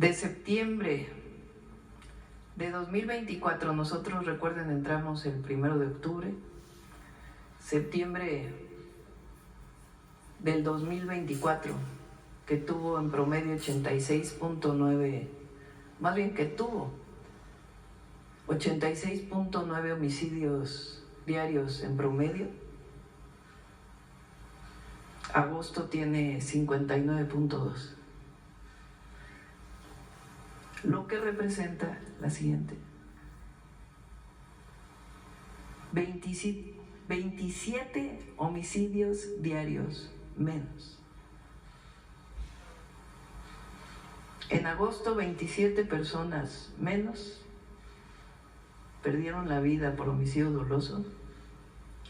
de septiembre de 2024, nosotros recuerden entramos el 1 de octubre, septiembre del 2024, que tuvo en promedio 86.9, más bien que tuvo 86.9 homicidios diarios en promedio. Agosto tiene 59.2, lo que representa la siguiente: 27 homicidios diarios menos. En agosto, 27 personas menos perdieron la vida por homicidio doloso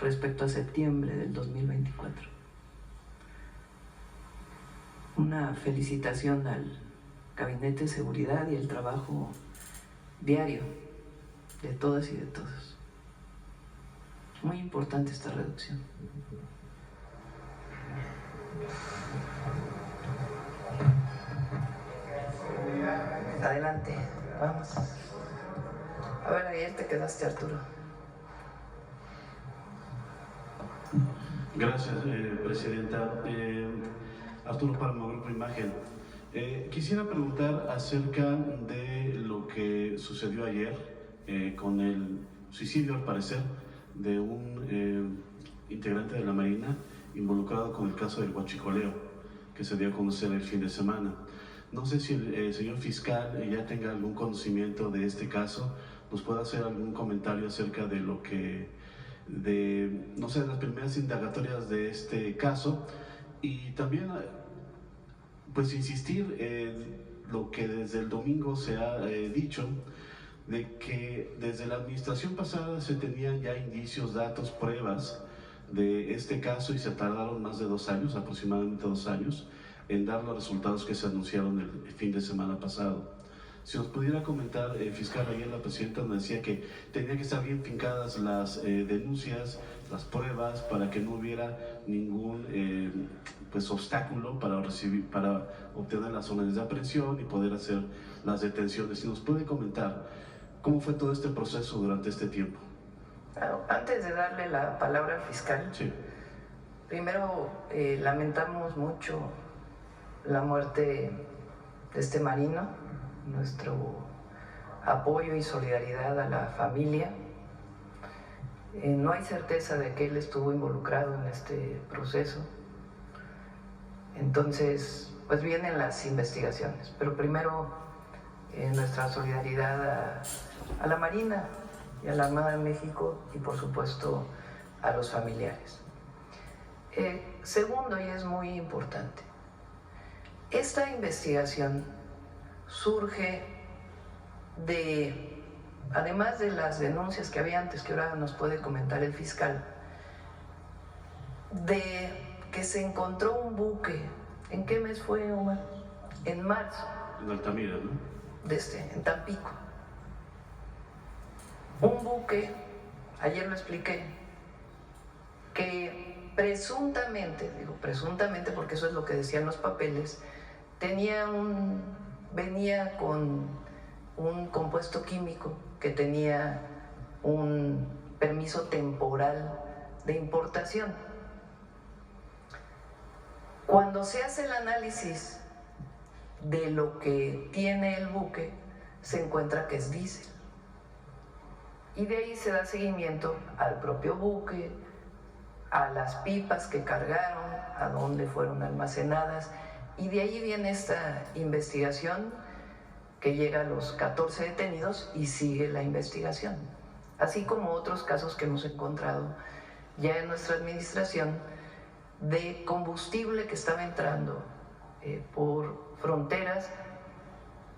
respecto a septiembre del 2024. Una felicitación al Gabinete de Seguridad y el trabajo diario de todas y de todos. Muy importante esta reducción. Adelante, vamos. A ver, ayer te quedaste, Arturo. Gracias, Presidenta. Arturo Palma, Grupo Imagen. Quisiera preguntar acerca de lo que sucedió ayer con el suicidio, al parecer, de un integrante de la Marina involucrado con el caso del huachicoleo que se dio a conocer el fin de semana. No sé si el señor fiscal ya tenga algún conocimiento de este caso, nos puede hacer algún comentario acerca de lo que, no sé, las primeras indagatorias de este caso, y también pues insistir en lo que desde el domingo se ha dicho, de que desde la administración pasada se tenían ya indicios, datos, pruebas de este caso y se tardaron más de 2 años, aproximadamente 2 años, en dar los resultados que se anunciaron el fin de semana pasado. Si nos pudiera comentar, fiscal, ayer la presidenta nos decía que tenía que estar bien fincadas las denuncias, las pruebas, para que no hubiera ningún pues obstáculo para obtener las órdenes de aprehensión y poder hacer las detenciones. Si nos puede comentar cómo fue todo este proceso durante este tiempo. Bueno, antes de darle la palabra al fiscal, sí. Primero lamentamos mucho la muerte de este marino, nuestro apoyo y solidaridad a la familia. No hay certeza de que él estuvo involucrado en este proceso. Entonces, pues vienen las investigaciones, pero primero nuestra solidaridad a la Marina y a la Armada de México y por supuesto a los familiares. Segundo, y es muy importante, esta investigación surge además de las denuncias que había antes, que ahora nos puede comentar el fiscal, de que se encontró un buque. ¿En qué mes fue, Omar? En marzo. En Altamira, ¿no? En Tampico. Un buque, ayer lo expliqué, que presuntamente, digo presuntamente porque eso es lo que decían los papeles, venía con un compuesto químico que tenía un permiso temporal de importación. Cuando se hace el análisis de lo que tiene el buque, se encuentra que es diésel. Y de ahí se da seguimiento al propio buque, a las pipas que cargaron, a dónde fueron almacenadas, y de ahí viene esta investigación que llega a los 14 detenidos y sigue la investigación, así como otros casos que hemos encontrado ya en nuestra administración de combustible que estaba entrando por fronteras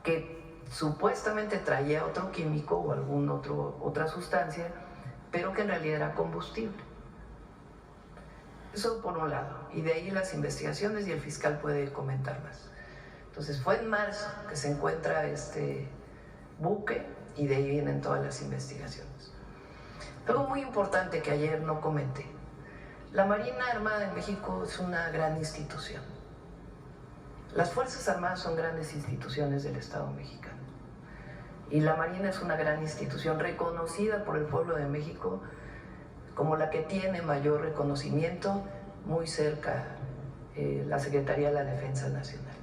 que supuestamente traía otro químico o otra sustancia, pero que en realidad era combustible. Eso por un lado, y de ahí las investigaciones y el fiscal puede comentar más. Entonces fue en marzo que se encuentra este buque y de ahí vienen todas las investigaciones. Algo muy importante que ayer no comenté: la Marina Armada de México es una gran institución. Las Fuerzas Armadas son grandes instituciones del Estado mexicano y la Marina es una gran institución reconocida por el pueblo de México como la que tiene mayor reconocimiento, muy cerca la Secretaría de la Defensa Nacional.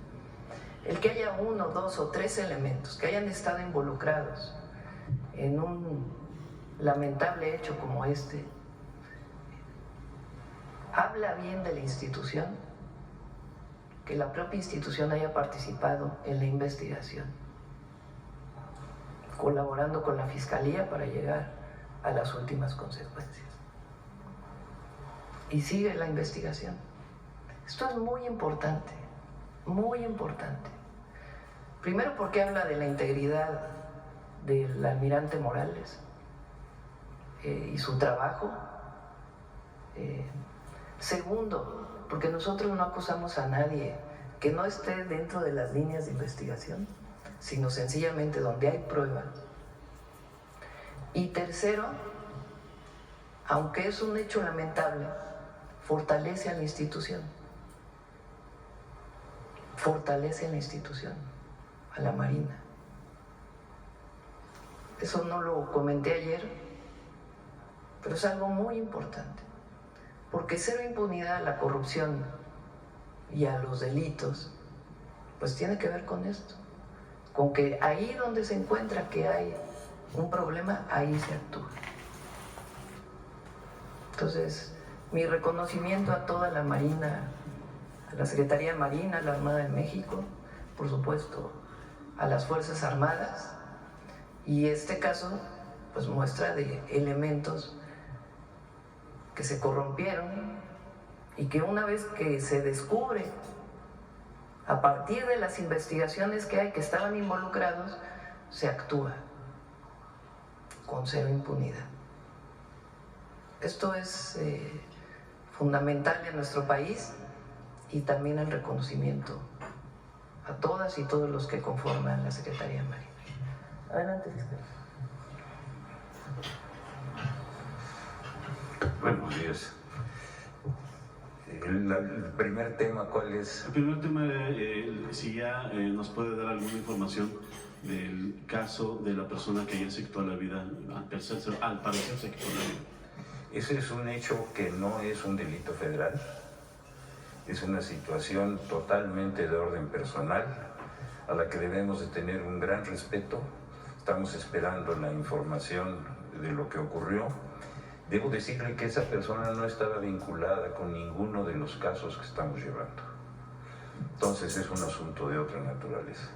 El que haya 1, 2 o 3 elementos que hayan estado involucrados en un lamentable hecho como este, habla bien de la institución, que la propia institución haya participado en la investigación, colaborando con la Fiscalía para llegar a las últimas consecuencias. Y sigue la investigación. Esto es muy importante, muy importante. Primero porque habla de la integridad del almirante Morales y su trabajo. Segundo, porque nosotros no acusamos a nadie que no esté dentro de las líneas de investigación, sino sencillamente donde hay prueba. Y tercero, aunque es un hecho lamentable, fortalece a la institución. Fortalece a la institución, a la Marina. Eso no lo comenté ayer, pero es algo muy importante, porque cero impunidad a la corrupción y a los delitos, pues tiene que ver con esto, con que ahí donde se encuentra que hay un problema, ahí se actúa. Entonces, mi reconocimiento a toda la Marina, a la Secretaría de Marina, a la Armada de México, por supuesto, a las Fuerzas Armadas, y este caso pues muestra de elementos que se corrompieron y que una vez que se descubre a partir de las investigaciones que hay que estaban involucrados, se actúa con cero impunidad. Esto es fundamental en nuestro país y también el reconocimiento a todas y todos los que conforman la Secretaría de Marina. Adelante, fiscal. Buenos días. El primer tema, ¿cuál es? El primer tema, si ya nos puede dar alguna información del caso de la persona que ayer se quitó la vida, al parecer se quitó la vida. Ese es un hecho que no es un delito federal, es una situación totalmente de orden personal, a la que debemos de tener un gran respeto. Estamos esperando la información de lo que ocurrió. Debo decirle que esa persona no estaba vinculada con ninguno de los casos que estamos llevando. Entonces es un asunto de otra naturaleza.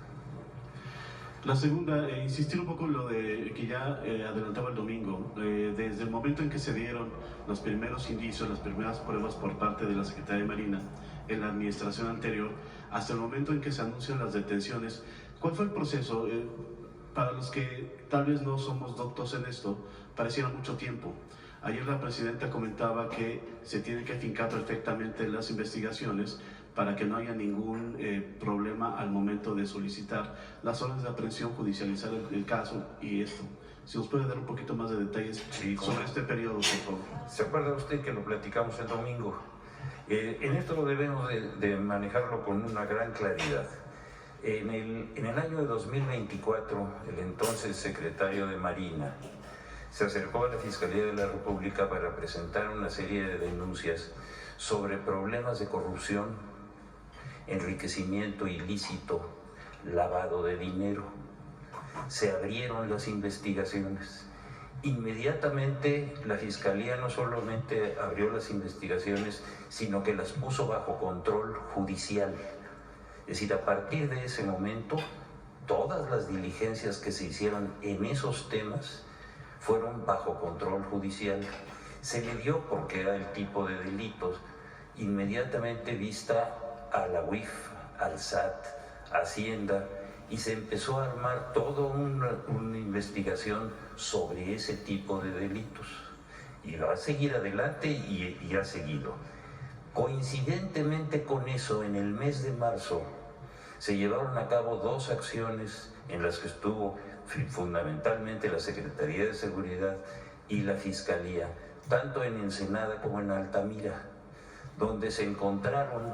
La segunda, insistir un poco en lo de que ya adelantaba el domingo, desde el momento en que se dieron los primeros indicios, las primeras pruebas por parte de la Secretaría de Marina en la administración anterior, hasta el momento en que se anuncian las detenciones, ¿cuál fue el proceso? Para los que tal vez no somos doctos en esto, pareciera mucho tiempo. Ayer la presidenta comentaba que se tienen que afincar perfectamente las investigaciones para que no haya ningún problema al momento de solicitar las órdenes de aprehensión, judicializar el caso y esto. Si nos puede dar un poquito más de detalles sobre este periodo, por favor. ¿Se acuerda usted que lo platicamos el domingo? En esto debemos de manejarlo con una gran claridad. En el año de 2024, el entonces secretario de Marina se acercó a la Fiscalía de la República para presentar una serie de denuncias sobre problemas de corrupción, enriquecimiento ilícito, lavado de dinero. Se abrieron las investigaciones. Inmediatamente la Fiscalía no solamente abrió las investigaciones, sino que las puso bajo control judicial. Es decir, a partir de ese momento, todas las diligencias que se hicieron en esos temas fueron bajo control judicial. Se le dio, porque era el tipo de delitos, inmediatamente vista a la UIF, al SAT, Hacienda, y se empezó a armar toda una investigación sobre ese tipo de delitos. Y va a seguir adelante y ha seguido. Coincidentemente con eso, en el mes de marzo, se llevaron a cabo 2 acciones en las que estuvo fundamentalmente la Secretaría de Seguridad y la Fiscalía, tanto en Ensenada como en Altamira, donde se encontraron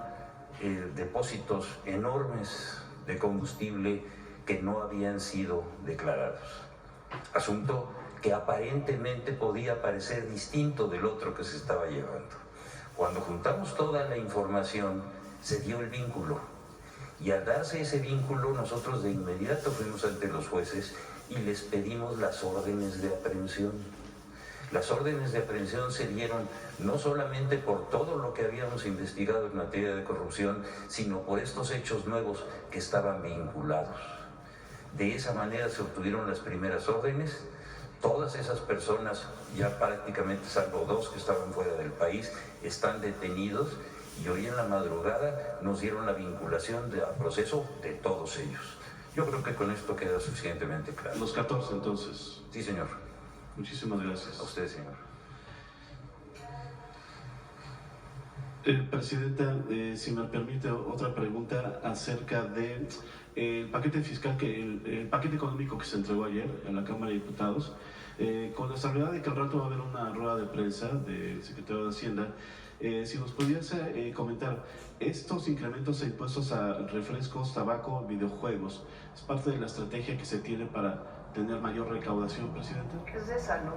depósitos enormes de combustible que no habían sido declarados. Asunto que aparentemente podía parecer distinto del otro que se estaba llevando. Cuando juntamos toda la información, se dio el vínculo. Y al darse ese vínculo, nosotros de inmediato fuimos ante los jueces y les pedimos las órdenes de aprehensión. Las órdenes de aprehensión se dieron no solamente por todo lo que habíamos investigado en materia de corrupción, sino por estos hechos nuevos que estaban vinculados. De esa manera se obtuvieron las primeras órdenes. Todas esas personas, ya prácticamente salvo 2 que estaban fuera del país, están detenidos y hoy en la madrugada nos dieron la vinculación a proceso de todos ellos. Yo creo que con esto queda suficientemente claro. Los 14 entonces. Sí, señor. Muchísimas gracias. A usted, señor. Presidenta, si me permite otra pregunta acerca de el paquete fiscal, el paquete económico que se entregó ayer en la Cámara de Diputados, con la salvedad de que al rato va a haber una rueda de prensa del secretario de Hacienda. Si nos podías comentar, estos incrementos de impuestos a refrescos, tabaco, videojuegos, ¿es parte de la estrategia que se tiene para tener mayor recaudación, Presidenta? Es de salud.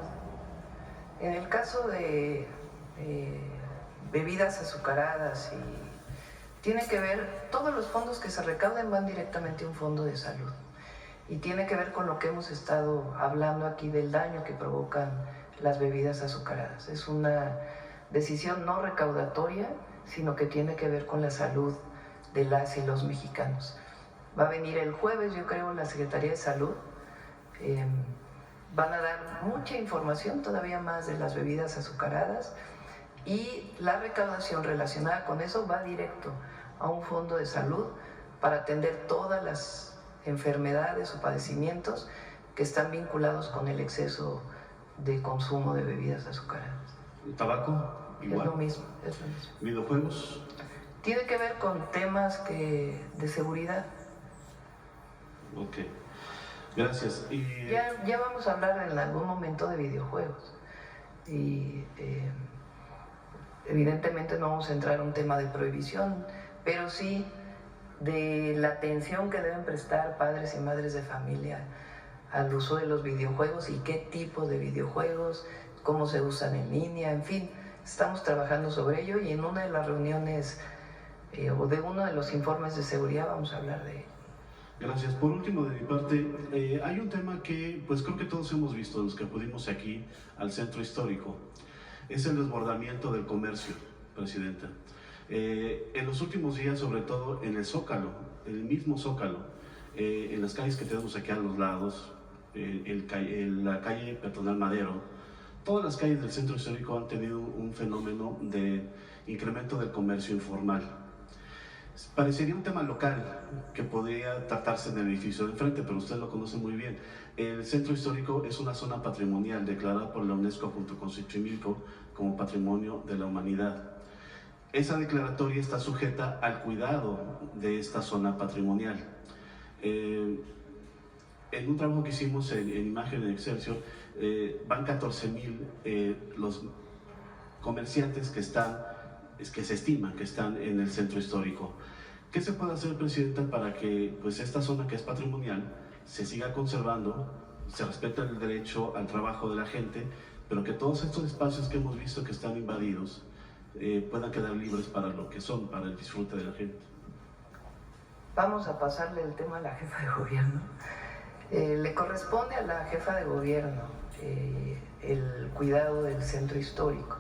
En el caso de bebidas azucaradas y tiene que ver, todos los fondos que se recauden van directamente a un fondo de salud y tiene que ver con lo que hemos estado hablando aquí del daño que provocan las bebidas azucaradas. Es una decisión no recaudatoria, sino que tiene que ver con la salud de las y los mexicanos. Va a venir el jueves, yo creo, la Secretaría de Salud. Van a dar mucha información, todavía más, de las bebidas azucaradas, y la recaudación relacionada con eso va directo a un fondo de salud para atender todas las enfermedades o padecimientos que están vinculados con el exceso de consumo de bebidas azucaradas. ¿Tabaco? Igual. Es lo mismo, es lo mismo. ¿Videojuegos? Tiene que ver con temas de seguridad. Ok, gracias. Y Ya vamos a hablar en algún momento de videojuegos. Y evidentemente no vamos a entrar a un tema de prohibición, pero sí de la atención que deben prestar padres y madres de familia al uso de los videojuegos y qué tipo de videojuegos, cómo se usan en línea, en fin, estamos trabajando sobre ello y en una de las reuniones o de uno de los informes de seguridad vamos a hablar de ello. gracias. Por último, de mi parte, hay un tema que pues creo que todos hemos visto, los que acudimos aquí al centro histórico, es el desbordamiento del comercio, Presidenta. En los últimos días, sobre todo en el Zócalo, el mismo Zócalo, en las calles que tenemos aquí a los lados, en la calle Peatonal Madero, todas las calles del centro histórico han tenido un fenómeno de incremento del comercio informal. Parecería un tema local que podría tratarse en el edificio de enfrente, pero usted lo conoce muy bien. El centro histórico es una zona patrimonial declarada por la UNESCO junto con Xochimilco como Patrimonio de la Humanidad. Esa declaratoria está sujeta al cuidado de esta zona patrimonial. En un trabajo que hicimos en Imagen en Excelsior, van 14,000 los comerciantes que se estiman que están en el centro histórico. ¿Qué se puede hacer, Presidenta, para que pues, esta zona que es patrimonial se siga conservando, se respete el derecho al trabajo de la gente, pero que todos estos espacios que hemos visto que están invadidos puedan quedar libres para lo que son, para el disfrute de la gente? Vamos a pasarle el tema a la jefa de gobierno. Le corresponde a la jefa de gobierno el cuidado del centro histórico.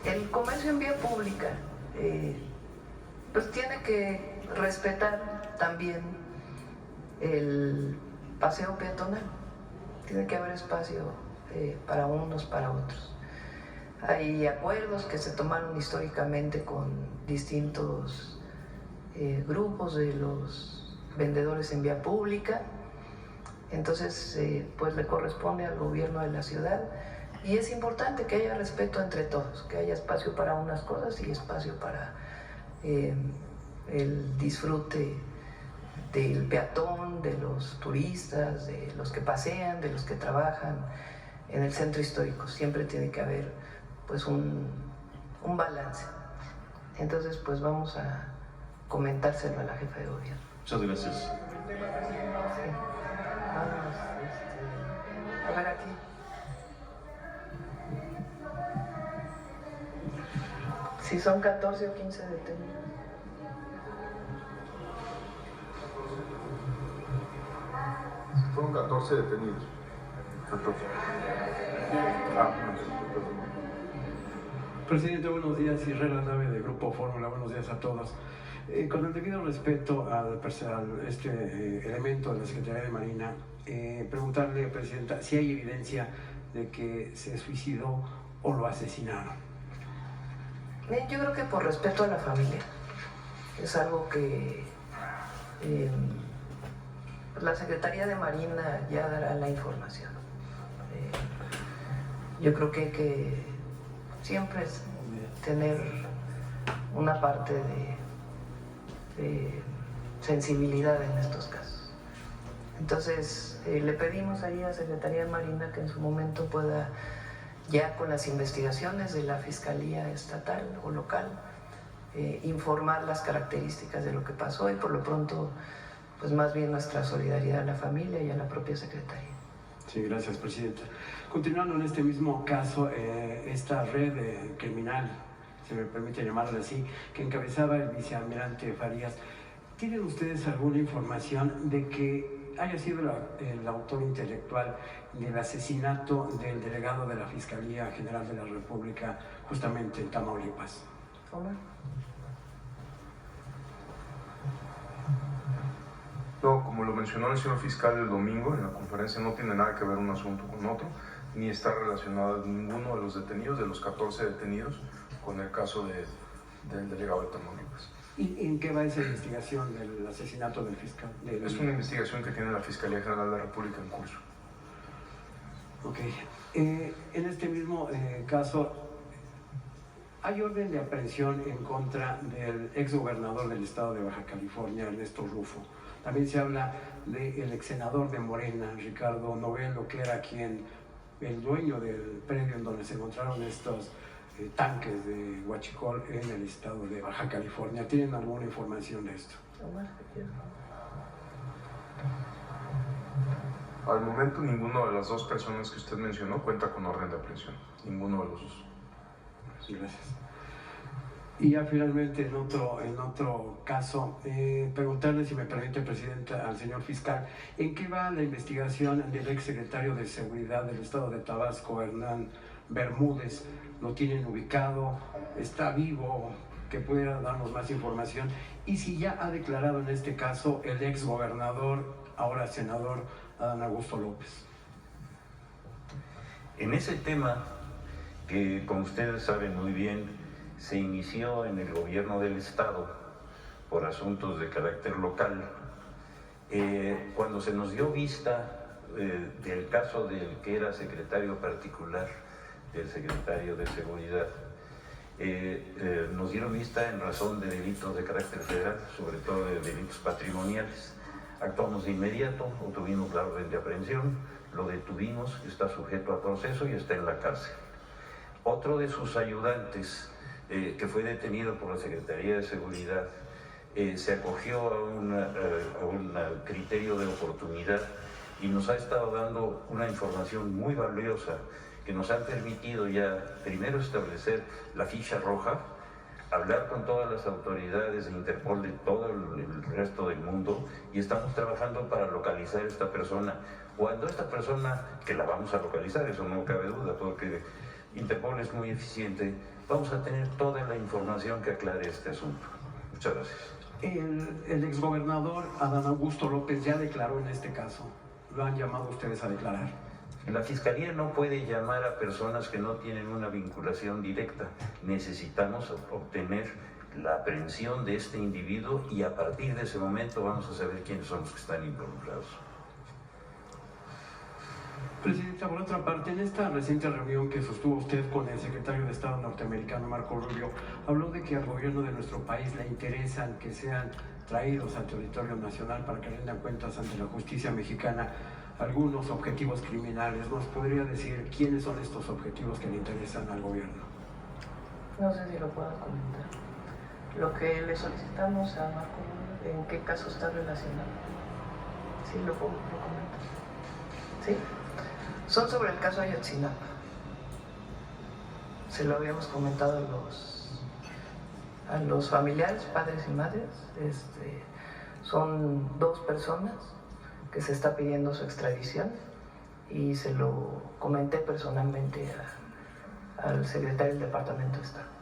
El comercio en vía pública pues tiene que respetar también el paseo peatonal. Tiene que haber espacio para unos, para otros. Hay acuerdos que se tomaron históricamente con distintos grupos de los vendedores en vía pública. Entonces, pues le corresponde al gobierno de la ciudad y es importante que haya respeto entre todos, que haya espacio para unas cosas y espacio para el disfrute del peatón, de los turistas, de los que pasean, de los que trabajan en el centro histórico. Siempre tiene que haber pues un un balance. Entonces, pues vamos a comentárselo a la jefa de gobierno. Muchas gracias. Sí. Vamos, a ver aquí. Si son 14 o 15 detenidos. Fueron 14 detenidos. 14. Presidente, buenos días. Israel Nave de Grupo Fórmula, buenos días a todos. Con el debido respeto al elemento de la Secretaría de Marina, preguntarle, Presidenta, si hay evidencia de que se suicidó o lo asesinaron. Yo creo que por respeto a la familia. Es algo que la Secretaría de Marina ya dará la información. Yo creo que hay que siempre tener una parte de sensibilidad en estos casos. Entonces, le pedimos ahí a la Secretaría de Marina que en su momento pueda, ya con las investigaciones de la Fiscalía Estatal o local, informar las características de lo que pasó y por lo pronto, pues más bien nuestra solidaridad a la familia y a la propia Secretaría. Sí, gracias, Presidenta. Continuando en este mismo caso, esta red criminal, se me permite llamarla así, que encabezaba el vicealmirante Farías, ¿tienen ustedes alguna información de que haya sido el autor intelectual del asesinato del delegado de la Fiscalía General de la República justamente en Tamaulipas? Omar. No, como lo mencionó el señor fiscal el domingo en la conferencia, no tiene nada que ver un asunto con otro, ni está relacionado ninguno de los detenidos, de los 14 detenidos, con el caso del delegado de Tamaulipas. ¿Y en qué va esa investigación del asesinato del fiscal? Es una investigación que tiene la Fiscalía General de la República en curso. Ok. En este mismo caso, hay orden de aprehensión en contra del exgobernador del estado de Baja California, Ernesto Rufo. También se habla del exsenador de Morena, Ricardo Novelo, que era el dueño del predio en donde se encontraron estos tanques de huachicol en el estado de Baja California. ¿Tienen alguna información de esto? Omar, ¿qué quieres? Al momento, ninguno de las dos personas que usted mencionó cuenta con orden de aprehensión. Ninguno de los dos. Gracias. Y ya finalmente, en otro caso, preguntarle, si me permite, Presidenta, al señor fiscal, ¿en qué va la investigación del exsecretario de Seguridad del Estado de Tabasco, Hernán Bermúdez? ¿Lo tienen ubicado? ¿Está vivo? Que pudiera darnos más información. Y si ya ha declarado en este caso el exgobernador, ahora senador, Adán Augusto López. En ese tema, que como ustedes saben muy bien, se inició en el gobierno del estado por asuntos de carácter local. Cuando se nos dio vista del caso del que era secretario particular, del secretario de Seguridad, nos dieron vista en razón de delitos de carácter federal, sobre todo de delitos patrimoniales. Actuamos de inmediato, obtuvimos la orden de aprehensión, lo detuvimos, está sujeto a proceso y está en la cárcel. Otro de sus ayudantes, que fue detenido por la Secretaría de Seguridad, se acogió a un criterio de oportunidad y nos ha estado dando una información muy valiosa que nos ha permitido ya primero establecer la ficha roja, hablar con todas las autoridades de Interpol de todo el resto del mundo y estamos trabajando para localizar a esta persona. Cuando esta persona, que la vamos a localizar, eso no cabe duda, porque Interpol es muy eficiente, vamos a tener toda la información que aclare este asunto. Muchas gracias. El exgobernador Adán Augusto López ya declaró en este caso. ¿Lo han llamado ustedes a declarar? La Fiscalía no puede llamar a personas que no tienen una vinculación directa. Necesitamos obtener la aprehensión de este individuo y a partir de ese momento vamos a saber quiénes son los que están involucrados. Presidenta, por otra parte, en esta reciente reunión que sostuvo usted con el secretario de Estado norteamericano, Marco Rubio, habló de que al gobierno de nuestro país le interesan que sean traídos al territorio nacional para que rindan cuentas ante la justicia mexicana algunos objetivos criminales. ¿Nos podría decir quiénes son estos objetivos que le interesan al gobierno? No sé si lo puedo comentar. Lo que le solicitamos a Marco, ¿en qué caso está relacionado? Sí, lo puedo comentar. ¿Sí? Son sobre el caso Ayotzinapa. Se lo habíamos comentado a los familiares, padres y madres. Son 2 personas que se está pidiendo su extradición y se lo comenté personalmente al secretario del Departamento de Estado.